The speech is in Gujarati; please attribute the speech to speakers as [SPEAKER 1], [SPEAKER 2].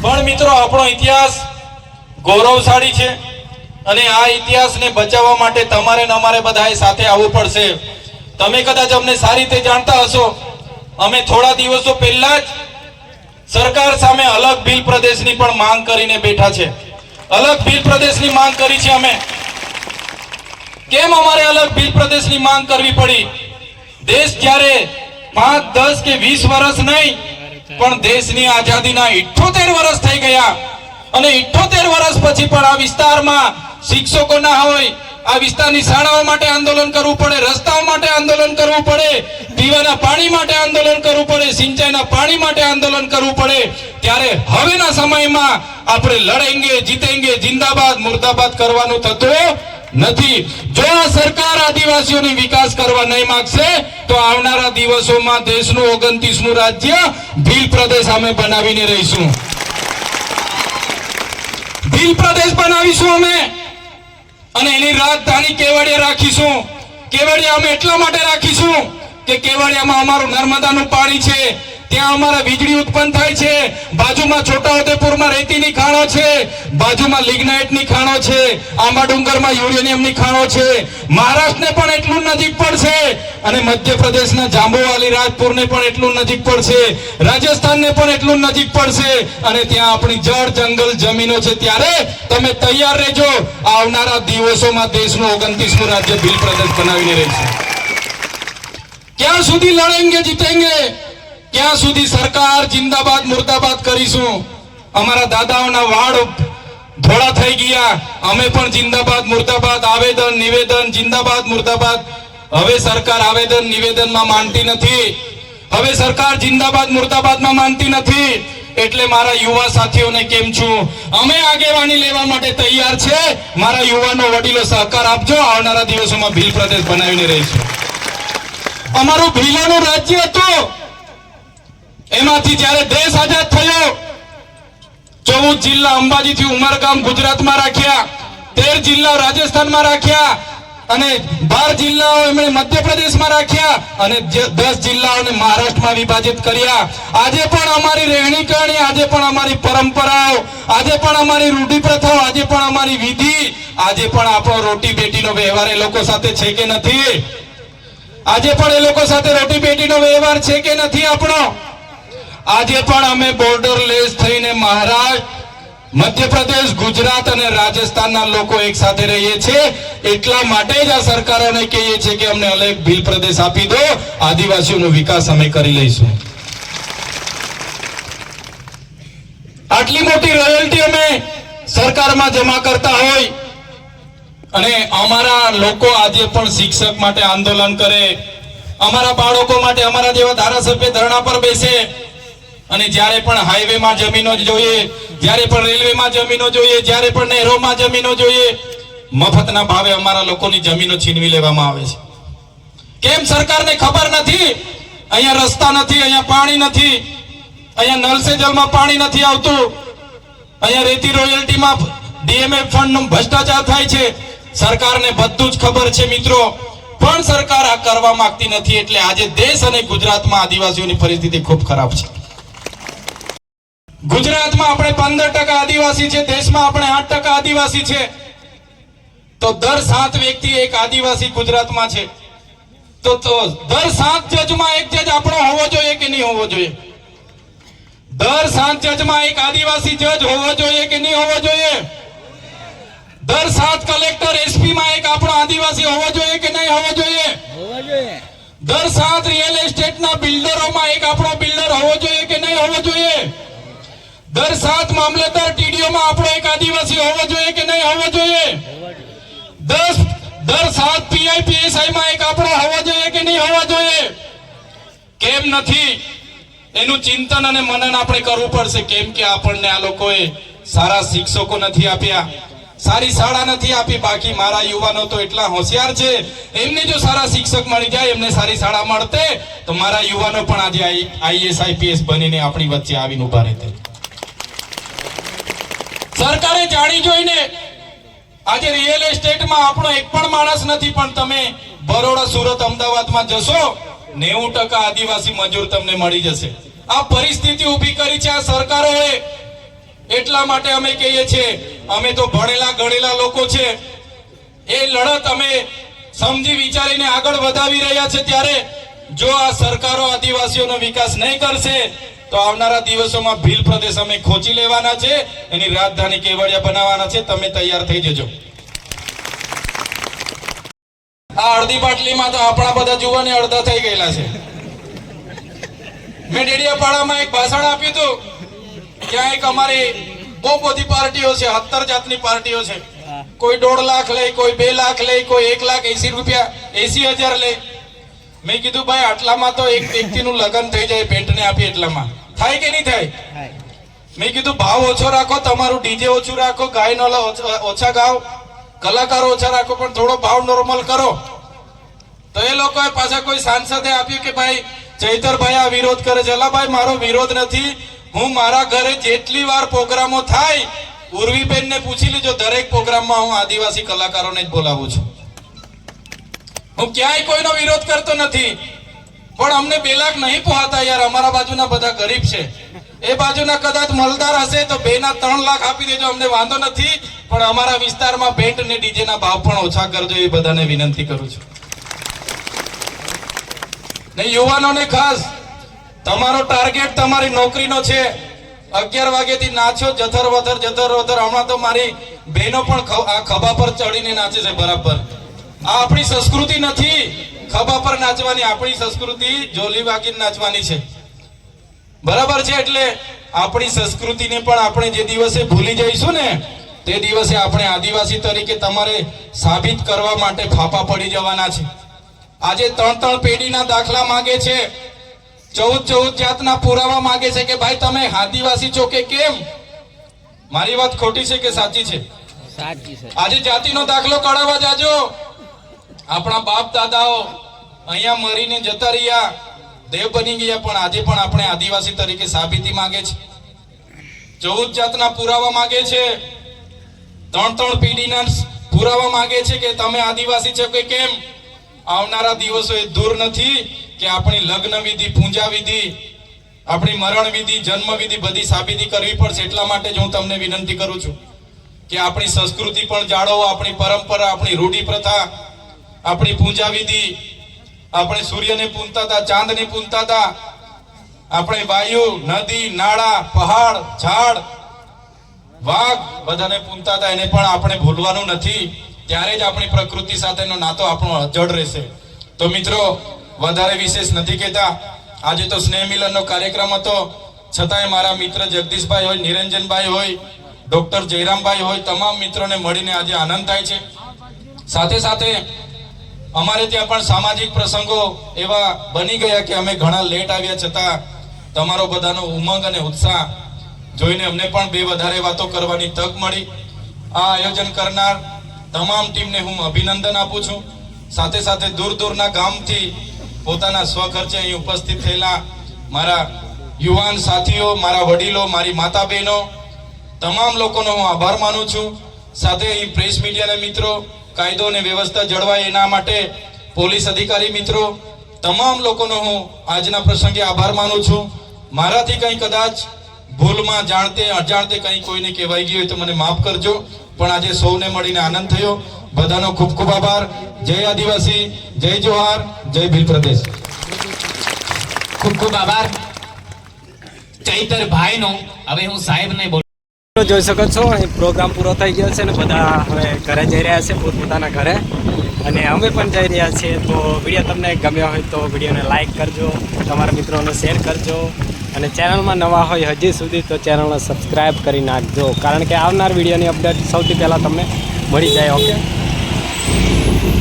[SPEAKER 1] પણ મિત્રો આપણો ઇતિહાસ ગૌરવશાળી છે અને આ ઇતિહાસને બચાવવા માટે તમારે ને અમારે બધાએ સાથે આવવું પડશે। તમે કદાચ અમને સારી રીતે જાણતા હશો, અમે થોડા દિવસો પહેલા જ સરકાર સામે અલગ ભીલ પ્રદેશની પણ માંગ કરીને બેઠા છે। અલગ ભીલ પ્રદેશની માંગ કરી છે અમે। કેમ અમારે અલગ ભીલ પ્રદેશની માંગ કરવી પડી? દેશ જ્યારે 5, 10 કે 20 વર્ષ નહીં પણ દેશની આઝાદીના 78 વર્ષ થઈ ગયા અને 78 વર્ષ પછી પણ આ વિસ્તારમાં શિક્ષકો ના હોય, આ વિસ્તારની શાળાઓ માટે આંદોલન કરવું પડે, રસ્તાઓ માટે આંદોલન કરવું પડે, પીવાના પાણી માટે આંદોલન કરવું પડે, સિંચાઈના પાણી માટે આંદોલન કરવું પડે, ત્યારે હવેના સમયમાં આપણે લડેંગે જીતેંગે જિંદાબાદ મુર્દાબાદ કરવાનું થતું નથી। જો આ સરકાર આદિવાસીઓની વિકાસ કરવા નહીં માંગશે તો આવનારા દિવસોમાં દેશનું 29મું રાજ્ય ભીલ પ્રદેશ અમે બનાવીને રહીશું। ભીલ પ્રદેશ બનાવીશું અમે અને એની રાજધાની કેવડિયા રાખીશું। કેવડિયા અમે એટલા માટે રાખીશું કે કેવડિયામાં અમારું નર્મદાનું પાણી છે, ત્યાં અમારા વીજળી ઉત્પન્ન થાય છે, બાજુમાં છોટાઉદેપુરમાં રેતીની ખાણો છે, બાજુમાં લિગ્નાઇટની ખાણો છે, આંબા ડુંગરમાં યુરેનિયમની ખાણો છે, મહારાષ્ટ્રને પણ એટલું નજીક પડશે અને મધ્યપ્રદેશના જાંબુવાલી રાજપુરને પણ એટલું નજીક પડશે, રાજસ્થાનને પણ એટલું નજીક પડશે અને ત્યાં આપણી જળ જંગલ જમીનો છે। ત્યારે તમે તૈયાર રહેજો, આવનારા દિવસોમાં દેશનું 29મું રાજ્ય ભીલ પ્રદેશ બનાવીને રહીશું। ક્યાં સુધી લડેંગે જીતેંગે, ક્યાં સુધી સરકાર જિંદાબાદ મુર્દાબાદ કરીશું? અમારા દાદાઓના વાળ ધોળા થઈ ગયા, અમે પણ જિંદાબાદ મુર્દાબાદ, આવેદન નિવેદન જિંદાબાદ મુર્દાબાદ। હવે સરકાર આવેદન નિવેદનમાં માનતી નથી, હવે સરકાર જિંદાબાદ મુર્દાબાદમાં માનતી નથી। એટલે મારા યુવા સાથીઓને કેમ છું, અમે આગેવાની લેવા માટે તૈયાર છે। મારા યુવાનો વડીલો સહકાર આપજો, આવનારા દિવસોમાં ભીલ પ્રદેશ બનાવીને રહીશું। અમારું ભીલોનું રાજ્ય હતું, એમાંથી જ્યારે દેશ આઝાદ થયો 14 જિલ્લા અંબાજીથી ઉમરગામ ગુજરાતમાં રાખ્યા, 13 જિલ્લા રાજસ્થાનમાં રાખ્યા અને 12 જિલ્લાઓ એમણે મધ્યપ્રદેશમાં રાખ્યા અને 10 જિલ્લાઓને મહારાષ્ટ્રમાં વિભાજિત કર્યા। આજે પણ અમારી રહેણી કરણી, આજે પણ અમારી પરંપરાઓ, આજે પણ અમારી રૂઢિ પ્રથાઓ, આજે પણ અમારી વિધિ, આજે પણ આપણો રોટી બેટીનો વ્યવહાર એ લોકો સાથે છે કે નથી? આજે પણ એ લોકો સાથે રોટી બેટીનો વ્યવહાર છે કે નથી આપણો? આજે પણ અમે બોર્ડરલેસ થઈને મહારાષ્ટ્ર, મધ્યપ્રદેશ, ગુજરાત અને રાજસ્થાનના લોકો એક સાથે રહીએ છીએ। એટલા માટે જ આ સરકારોને કહીએ છીએ કે અમને અલગ ભીલ પ્રદેશ આપી દો, આદિવાસીઓનો વિકાસ અમે કરી લઈશું। આટલી મોટી રોયલ્ટી અમે સરકારમાં જમા કરતા હોય અને અમારા લોકો આજે પણ શિક્ષક માટે આંદોલન કરે, અમારા બાળકો માટે અમારા જેવા ધારાસભ્ય ધરણા પર બેસે અને જ્યારે પણ હાઈવેમાં જમીનો જોઈએ, જ્યારે પણ રેલવેમાં જમીનો જોઈએ, જ્યારે પણ નહેરોમાં જમીનો જોઈએ, મફતના ભાવે અમારા લોકોની જમીનો છીનવી લેવામાં આવે છે। કેમ સરકારને ખબર નથી? અહીંયા રસ્તા નથી, અહીંયા પાણી નથી, અહીંયા નળ સે જલમાં પાણી નથી આવતું, અહીંયા રેતી રોયલ્ટીમાં ડીએમએફ ફંડનો ભ્રષ્ટાચાર થાય છે। સરકારને બધું જ ખબર છે મિત્રો, પણ સરકાર આ કરવા માંગતી નથી। એટલે આજે દેશ અને ગુજરાતમાં આદિવાસીઓની પરિસ્થિતિ ખૂબ ખરાબ છે। ગુજરાતમાં આપણે 15% આદિવાસી છે, દેશમાં આપણે 8% આદિવાસી છે, તો દર 7 વ્યક્તિ એક આદિવાસી ગુજરાતમાં છે, તો દર 7 જજમાં એક જજ આપણો હોવો જોઈએ કે નહીં હોવો જોઈએ? દર 7 જજમાં એક આદિવાસી જજ હોવો જોઈએ કે નહીં હોવો જોઈએ? દર 7 કલેક્ટર એસપી માં એક આપણો આદિવાસી હોવો જોઈએ કે નહીં હોવો જોઈએ? દર 7 રિયલ એસ્ટેટના બિલ્ડરોમાં એક આપણો બિલ્ડર હોવો જોઈએ કે નહીં હોવો જોઈએ? દર 7 મામલતદાર ટીડીઓમાં આપણો એક આદિવાસી હોવો જોઈએ કે નહીં હોવો જોઈએ? દર 7 પીઆઈપીએસઆઈ માં એક આપણો હોવો જોઈએ કે નહીં હોવો જોઈએ? કેમ નથી? એનું ચિંતન અને મનન આપણે કરવું પડશે। કેમ કે આપણને આ લોકોએ સારા શિક્ષકો નથી આપ્યા, સારી શાળા નથી આપી। બાકી મારા યુવાનો તો એટલા હોશિયાર છે, એમને જો સારા શિક્ષક મળી જાય, એમને સારી શાળા મળતે તો મારા યુવાનો પણ આજે આઈએએસ આઈપીએસ બનીને આપણી વચ્ચે આવીને ઉભા રહેતે। સરકારે જાણી જોઈને આજે રિયલ એસ્ટેટમાં આપણો એક પણ માણસ નથી, પણ તમે બરોડા, સુરત, અમદાવાદમાં જશો 90% આદિવાસી મજૂર તમને મળી જશે। આ પરિસ્થિતિ ઊભી કરી છે આ સરકારોએ। એટલા માટે અમે કહીએ છીએ, અમે તો ભણેલા ગણેલા લોકો છે, એ લડત અમે સમજી વિચારીને આગળ વધાવી રહ્યા છે. ત્યારે જો આ સરકારો આદિવાસીઓનો વિકાસ નહીં કરશે તો આવનારા દિવસોમાં ભીલ પ્રદેશ અમે ખોચી લેવાના છે, એની રાજધાની કેવડિયા બનાવવાના છે. તમે તૈયાર થઈ જજો. આ અડધી બાટલીમાં તો આપણા બધા જુવાને અડધા થઈ ગયેલા છે. મેં ડેડિયાપાડામાં એક ભાષણ આપ્યું હતું. ત્યાં એક અમારી બહુ બધી પાર્ટીઓ છે, 17 જાતની પાર્ટીઓ છે. કોઈ 1.5 લાખ લે, કોઈ 2 લાખ લે, કોઈ 1,80,000 લે. મેં કીધું ભાઈ આટલામાં તો એક વ્યક્તિનું લગ્ન થઈ જાય, પેન્ટને આપી એટલામાં થાય કે નહીં થાય? મેં કીધું ભાવ ઓછો રાખો, તમારું ડીજે ઓછું રાખો, ગાયનો ઓછા ગાવ, કલાકારો ઓછા રાખો, પણ થોડો ભાવ નોર્મલ કરો. તો એ લોકોએ પાછા કોઈ સાંસદે આપ્યું કે ભાઈ ચૈતરભાઈ આ વિરોધ કરે છે. અલા ભાઈ મારો વિરોધ નથી. હું મારા ઘરે જેટલી વાર પ્રોગ્રામો થાય, ઉર્વીબેનને પૂછી લેજો, દરેક પ્રોગ્રામમાં હું આદિવાસી કલાકારોને જ બોલાવું છું. હું ક્યાંય કોઈનો વિરોધ કરતો નથી, પણ અમને 2 લાખ નહીં પોહાતા યાર. અમારા બાજુના બધા ગરીબ છે, એ બાજુના કદાચ મલદાર હશે તો 2 ના 3 લાખ આપી દેજો, અમને વાંધો નથી. પણ અમારા વિસ્તારમાં બેન્ડ ને ડીજે ના ભાવ પણ ઓછા કરજો, એ બધાને વિનંતી કરું છું. ને યુવાનોને ખાસ, તમારો ટાર્ગેટ તમારી નોકરીનો છે. 11 વાગ્યાથી નાચો, જથર વથર. હમણાં તો મારી બહેનો પણ આ ખભા પર ચડીને નાચે છે બરાબર. આ આપણી સંસ્કૃતિ નથી ખભા પર નાચવાની, આપણી સંસ્કૃતિ જોલી વાગીને નાચવાની છે, બરાબર છે? એટલે આપણી સંસ્કૃતિને પણ આપણે જે દિવસે ભૂલી જઈશું ને, તે દિવસે આપણે આદિવાસી તરીકે તમારે સાબિત કરવા માટે ફાફા પડી જવાના છે. આજે 3 પેઢીના દાખલા માંગે છે, 14 જાતના પુરાવા માંગે છે કે ભાઈ તમે આદિવાસી છો કે કેમ. મારી વાત ખોટી છે કે સાચી છે? આજે જાતિનો દાખલો કઢાવવા જાજો. આપણા બાપ દાદાઓ અહીંયા મરીને જતા રહ્યા, દેવ બની ગયા, પણ આજે પણ આપણે આદિવાસી તરીકે સાબિતી માંગે છે. 14 જાતના પુરાવા માંગે છે, 3 પેઢીના પુરાવા માંગે છે કે તમે આદિવાસી છો કે કેમ. આવનારા દિવસો એ દૂર નથી કે આપણી લગ્ન વિધિ, પૂજા વિધિ, આપણી મરણ વિધિ, જન્મ વિધિ બધી સાબિતી કરવી પડશે. એટલા માટે જ હું તમને વિનંતી કરું છું કે આપણી સંસ્કૃતિ પણ જાળવો, આપણી પરંપરા, આપણી રૂઢી પ્રથા, આપણી પૂજા વિધિ. આપણે સૂર્યને પૂજતા હતા, ચાંદને પૂજતા હતા, આપણે વાયુ, નદી, નાળા, પહાડ, ઝાડ, વાઘ બધાને પૂજતા હતા. એને પણ આપણે ભૂલવાનું નથી. ત્યારે જ આપણી પ્રકૃતિ સાથેનો નાતો આપણો અજળ રહેશે. તો મિત્રો, વધારે વિશેષ નથી કહેતા. આજે તો સ્નેહ મિલનનો કાર્યક્રમ હતો, છતાંય મારા મિત્ર જગદીશભાઈ હોય, નિરંજનભાઈ હોય, ડોક્ટર જયરામભાઈ હોય, તમામ મિત્રોને મળીને આજે આનંદ થાય છે. સાથે સાથે અમારે ત્યાં પણ સામાજિક પ્રસંગો એવા બની ગયા કે અમે ઘણા લેટ આવ્યા, છતાં તમારો બધાનો ઉમંગ અને ઉત્સાહ જોઈને અમને પણ 2 વધારે વાતો કરવાની તક મળી. આ આયોજન કરનાર તમામ ટીમને હું અભિનંદન આપું છું. સાથે સાથે દૂરના ગામથી પોતાના સ્વખર્ચે અહીં ઉપસ્થિત થયેલા મારા યુવાન સાથીઓ, મારા વડીલો, મારી માતા બહેનો, તમામ લોકોનો હું આભાર માનું છું. સાથે અહીં પ્રેસ મીડિયાના મિત્રો, કાયદો અને વ્યવસ્થા જળવાય એના માટે પોલીસ અધિકારી મિત્રો, તમામ લોકોનો હું આજના પ્રસંગે આભાર માનું છું. મારાથી કંઈ કદાચ ભૂલમાં જાણતે અજાણતે કંઈ કોઈને કહેવાઈ ગયું હોય તો મને માફ કરજો. પણ આજે સૌને મળીને આનંદ થયો. બધાનો ખૂબ ખૂબ આભાર. જય આદિવાસી, જય જોહાર, જય ભીલ પ્રદેશ.
[SPEAKER 2] ખૂબ ખૂબ આભાર ચૈતરભાઈનો. હવે હું સાહેબને બોલું.
[SPEAKER 3] જોઈ શકો છો અહીં પ્રોગ્રામ પૂરો થઈ ગયો છે ને બધા હવે ઘરે જઈ રહ્યા છે, પોતપોતાના ઘરે, અને અમે પણ જઈ રહ્યા છીએ. તો વિડીયો તમને ગમ્યો હોય તો વિડીયોને લાઈક કરજો, તમારા મિત્રોને શેર કરજો, અને ચેનલમાં નવા હોય હજી સુધી તો ચેનલને સબસ્ક્રાઈબ કરી નાખજો, કારણ કે આવનાર વિડીયોની અપડેટ સૌથી પહેલાં તમને મળી જાય. ઓકે.